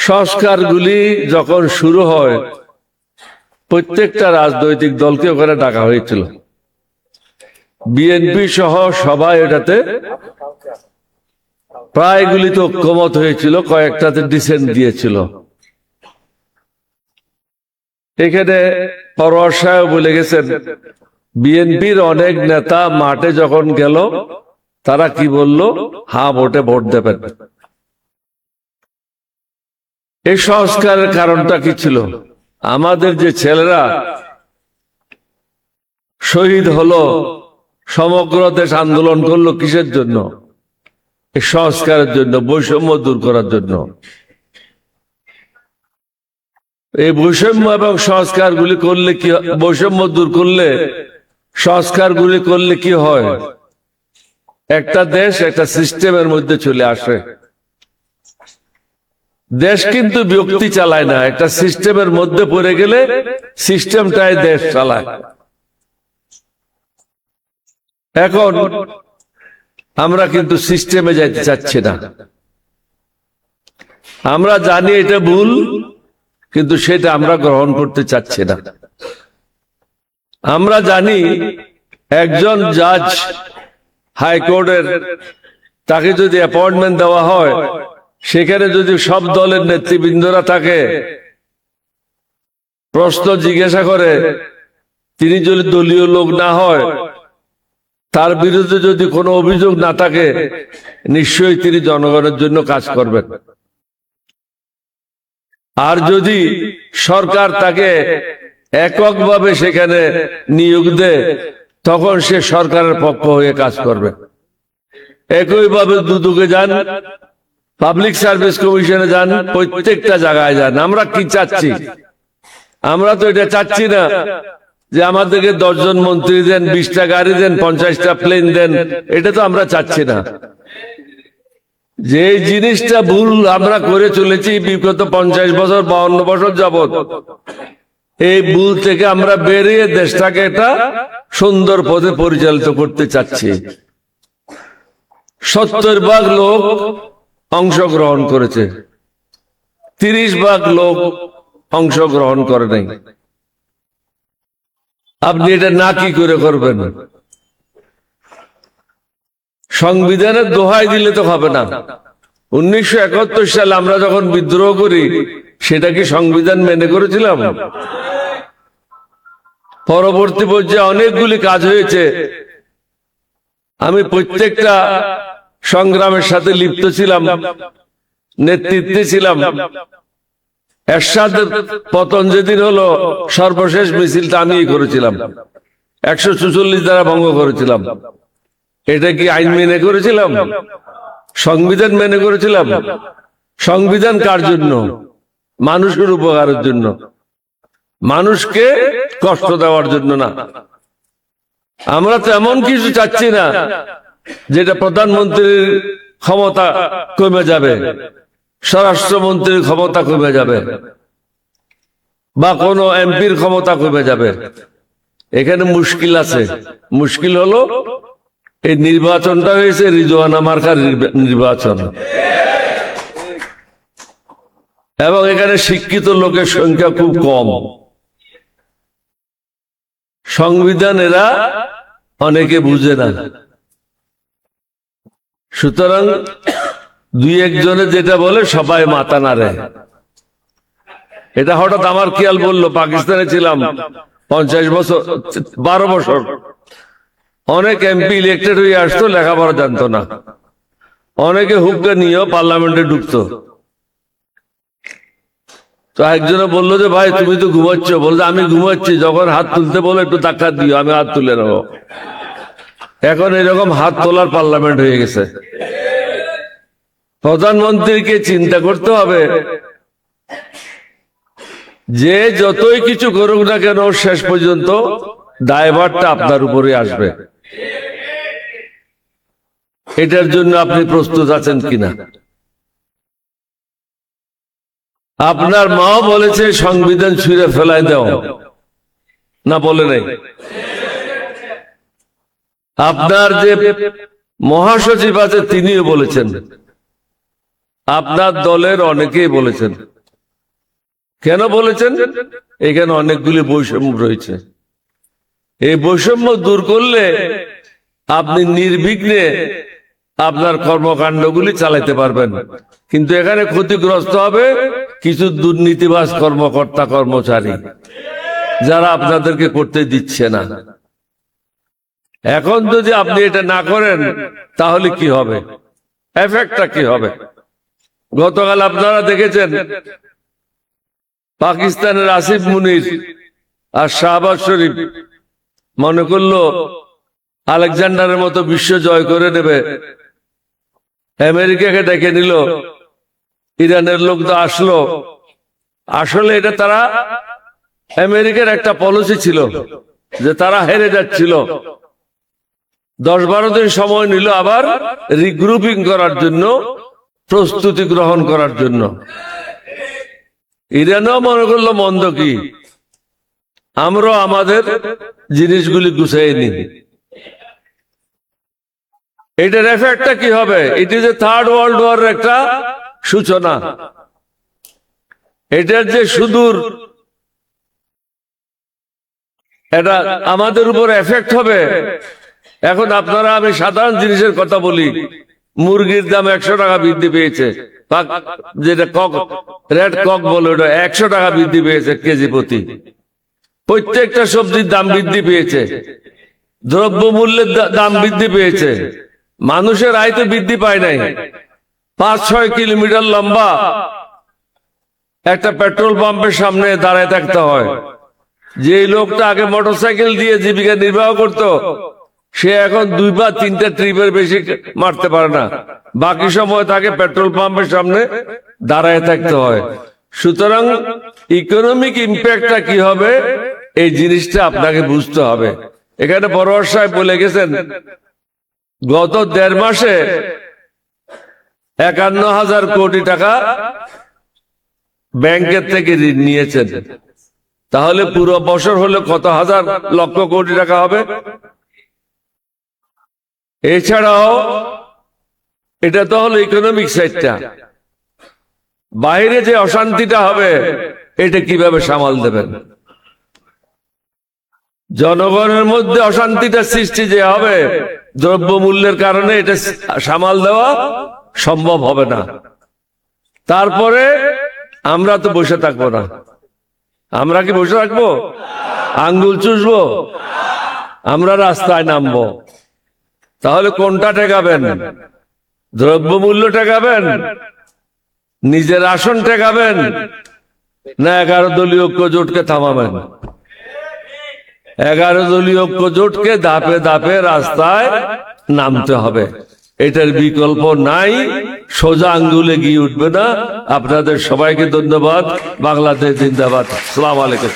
সংস্কারগুলি যখন শুরু হয় প্রত্যেকটা রাজনৈতিক দলকে ওখানে ডাকা হয়েছিল, বিএনপি সহ সবাই এটাতে প্রায়গুলিতে ঐক্যমত হয়েছিল, কয়েকটাতে ডিসেন্ট দিয়েছিল। এখানে পরোয়ার সাহেব বলে গেছেন বিএনপির অনেক নেতা মাঠে যখন গেল তারা কি বলল, হ্যাঁ ভোটে ভোট দেবেন। এই সংস্কারের কারণটা কি ছিল? আমাদের যে ছেলেরা শহীদ হলো, সমগ্র দেশ আন্দোলন করলো কিসের জন্য? এই সংস্কারের জন্য, বৈষম্য দূর করার জন্য। এই বৈষম্য এবং সংস্কারগুলি করলে কি, বৈষম্য দূর করলে, সংস্কারগুলি করলে কি হয়? একটা দেশ একটা সিস্টেমের মধ্যে চলে আসে। দেশ কিন্তু ব্যক্তি চালায় না, একটা সিস্টেমের মধ্যে পড়ে গেলে সিস্টেমটাই দেশ চালায়। এখন আমরা কিন্তু সিস্টেমে যাইতে চাচ্ছি না। আমরা জানি এটা ভুল, কিন্তু সেটা আমরা গ্রহণ করতে চাচ্ছি না। আমরা জানি একজন জাজ হাইকোর্টের, তাকে যদি অ্যাপয়েন্টমেন্ট দেওয়া হয়, সেখানে যদি সব দলের নেতৃবৃন্দরা থাকে, প্রশ্ন জিজ্ঞাসা করে, তিনি যদি দলীয় লোক না হয়, তার বিরুদ্ধে যদি কোনো অভিযোগ না থাকে, নিশ্চয়ই তিনি জনগণের জন্য কাজ করবেন। আর যদি সরকার তাকে এককভাবে সেখানে নিয়োগ দেয়, তখন সে সরকারের পক্ষ হয়ে কাজ করবে। একইভাবে দুদকে যান, পাবলিক সার্ভিস কমিশনে যান, প্রত্যেকটা জায়গায় যান। আমরা কি চাচ্ছি? আমরা তো এটা চাচ্ছি না যে আমাদেরকে 10 জন মন্ত্রী দেন, 20টা গাড়ি দেন, 50টা প্লেন দেন। এটা তো আমরা চাচ্ছি না। যে জিনিসটা ভুল আমরা করে চলেছি বিগত 50 বছর 52 বছর যাবত, এই ভুল থেকে আমরা বেরিয়ে দেশটাকে একটা সুন্দর পথে পরিচালিত করতে চাচ্ছি। 70% লোক অংশগ্রহণ করেছে, 30% লোক অংশগ্রহণ করে নাই। আপনি এটা না কি করে করবেন? সংবিধানের দোহাই দিলে তো হবে না। 1971 সালে আমরা যখন বিদ্রোহ করি, সেটা কি সংবিধান মেনে করেছিলাম? পরবর্তী পর্যায়ে অনেকগুলি কাজ হয়েছে। আমি প্রত্যেকটা সংগ্রামের সাথে লিপ্ত ছিলাম, নেতৃত্বে ছিলাম। এরশাদের পতন যেদিন হলো, সর্বশেষ মিছিলটা আমিই করেছিলাম, 144 দ্বারা ভঙ্গ করেছিলাম। এটা কি আইন মেনে করেছিলাম? সংবিধান মেনে করেছিলাম? সংবিধান কার জন্য? মানুষের উপকারের জন্য, মানুষকে কষ্ট দেওয়ার জন্য না। আমরা তো এমন কিছু চাচ্ছি না যেটা প্রধানমন্ত্রীর ক্ষমতা কমে যাবে, স্বরাষ্ট্রমন্ত্রীর ক্ষমতা কমে যাবে, বা কোনো এমপির ক্ষমতা কমে যাবে। এখানে মুশকিল আছে। মুশকিল হলো এই নির্বাচনটা হয়েছে রিজওয়ানা মার্কার নির্বাচন, এবং এখানে শিক্ষিত লোকের সংখ্যা খুব কম। সংবিধান এরা অনেকে বুঝে না। সুতরাং 2-1 জনে যেটা বলে সবাই মাথা নাড়ে। এটা হঠাৎ আমার খেয়াল বললো, পাকিস্তানে ছিলাম 50 বছর, 12 বছর। অনেক এমপি ইলেক্টেড হয়ে আসতো, লেখাপড়া জানতো না। অনেকে হুক্কা নিয়েও পার্লামেন্টে ঢুকতো। তো একজনে বললো যে ভাই তুমি তো ঘুমাচ্ছ। বলতো আমি ঘুমাচ্ছি, যখন হাত তুলতে বলো একটু ধাক্কা দিও, আমি হাত তুলে নেব। এখন এরকম হাত তোলার পার্লামেন্ট হয়ে গেছে। প্রধানমন্ত্রীকে চিন্তা করতে হবে যে যতই কিছু করুক না কেন, শেষ পর্যন্ত দায়ভারটা আপনার উপরে আসবে। এটার জন্য আপনি প্রস্তুত আছেন কিনা? আপনার মাও বলেছে সংবিধান ছুঁড়ে ফেলাই দাও, না বলে নাই? আপনার যে মহাসচিব আছে তিনিও বলেছেন, আপনার দলের অনেকেই বলেছেন। কেন বলেছেন? এখানে অনেকগুলি বৈষম্য রয়েছে। এই বৈষম্য দূর করলে আপনি নির্বিঘ্নে আপনার কর্মকাণ্ডগুলি চালাতে পারবেন। কিন্তু এখানে ক্ষতিগ্রস্ত হবে কিছু দুর্নীতিবাজ কর্মকর্তা কর্মচারী, যারা আপনাদেরকে করতে দিচ্ছে না। এখন যদি আপনি এটা না করেন তাহলে কি হবে, এফেক্টটা কি হবে? গতকাল আপনারা দেখেছেন পাকিস্তানের আসিফ মুনির আর শাহবাজ শরীফ মনে করলো আলেকজান্ডারের মতো বিশ্ব জয় করে নেবে, আমেরিকাকে ডেকে নিল, ইরানের লোক তো আসলো। আসলে এটা তারা আমেরিকার একটা পলিসি ছিল যে তারা হেরে যাচ্ছিল, 10-12 দিন সময় নিল আবার রিগ্রুপিং করার জন্য, প্রস্তুতি গ্রহণ করার জন্য। ইরানও মনে করলো মন্দ কি, আমরা আমাদের জিনিসগুলি গুছিয়ে নিই। এটার এফেক্টটা কি হবে? It is a third world war একটা সূচনা। এটার যে সুদূর এটা আমাদের উপর এফেক্ট হবে। এখন আপনারা, আমি সাধারণ জিনিসের কথা বলি, মুরগির দাম 100 টাকা বৃদ্ধি পেয়েছে, যেটা কক, রেড কক বলে, ওটা 100 টাকা বৃদ্ধি পেয়েছে কেজি প্রতি। প্রত্যেকটা সবজির দাম বৃদ্ধি পেয়েছে, দ্রব্য মূল্যের দাম বৃদ্ধি পেয়েছে, মানুষের আয় তো বৃদ্ধি পায় নাই। 5-6 কিলোমিটার লম্বা একটা পেট্রোল পাম্পের সামনে দাঁড়ায় থাকতে হয়। যে লোকটা আগে মোটরসাইকেল দিয়ে জীবিকা নির্বাহ করত, সে এখন 2 বা 3টা ট্রিপের বেশি মারতে পারে না, বাকি সময় তাকে পেট্রোল পাম্পের সামনে দাঁড়ায় থাকতে হয়। সুতরাং ইকোনমিক ইম্প্যাক্টটা কি হবে এই জিনিসটা আপনাকে বুঝতে হবে। এখানে পরোয়ার সাহেব বলে গেছেন গত 1.5 মাসে 51,000 কোটি টাকা ব্যাংকের থেকে ঋণ নিয়েছেন। তাহলে পুরো বছর হলে কত হাজার লক্ষ কোটি টাকা হবে? এছাড়াও এটা তো হলো ইকোনমিক সাইডটা, বাইরে যে অশান্তিটা হবে এটা কিভাবে সামাল দেবেন? জনগণের মধ্যে অশান্তিটা সৃষ্টি যে হবে দ্রব্য মূল্যের কারণে, এটা সামাল দেওয়া সম্ভব হবে না। তারপরে আমরা তো বসে থাকবো না। আমরা কি বসে থাকবো? আঙ্গুল চুষবো? আমরা রাস্তায় নামবো। তাহলে কোনটা ঠেকাবেন? দ্রব্য মূল্য ঠেকাবেন, নিজের আসন ঠেকাবেন, না 11 দলীয় ঐক্য জোটকে থামাবেন? 11 দলীয় ঐক্য জোটকে ধাপে ধাপে রাস্তায় নামতে হবে, এটার বিকল্প নাই। সোজা আঙ্গুলে গিয়ে উঠবে না। আপনাদের সবাইকে ধন্যবাদ। বাংলাদেশ জিন্দাবাদ। আসসালামু আলাইকুম।